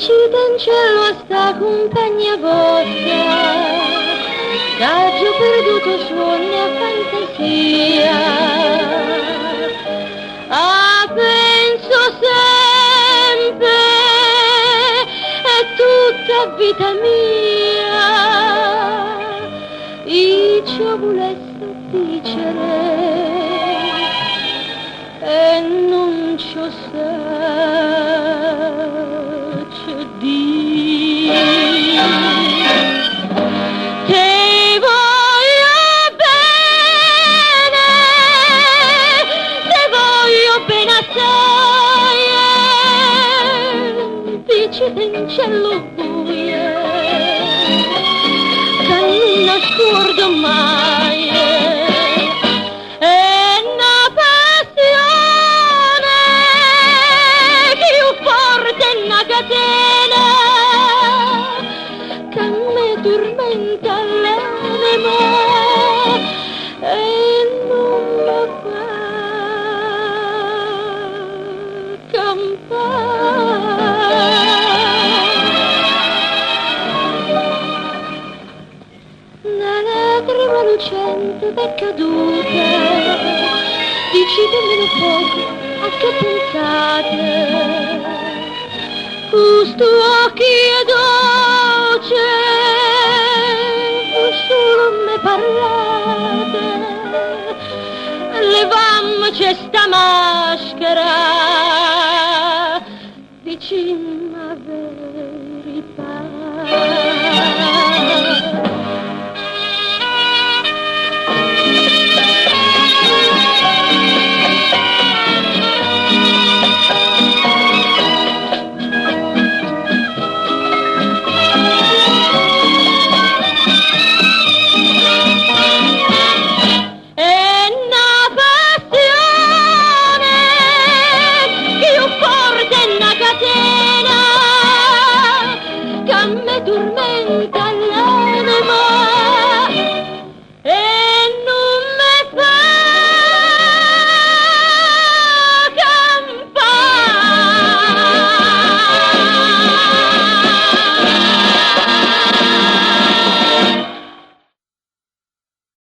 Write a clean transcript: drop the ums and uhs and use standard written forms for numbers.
Vicino in cielo a sta compagnia vostra, che già perduto suoni a fantasia. Penso sempre, è tutta vita mia, io ci volessi dicere e non ci so dire. Te voglio bene assai, dici in cielo buio, che non nascondo mai. Catena che mi tormenta l'anima e non mi fa campare. Una lacrima lucente è caduta, dici nemmeno poco a che pensate. Questo occhi dolce, solo me parlate, levammoci sta mascia.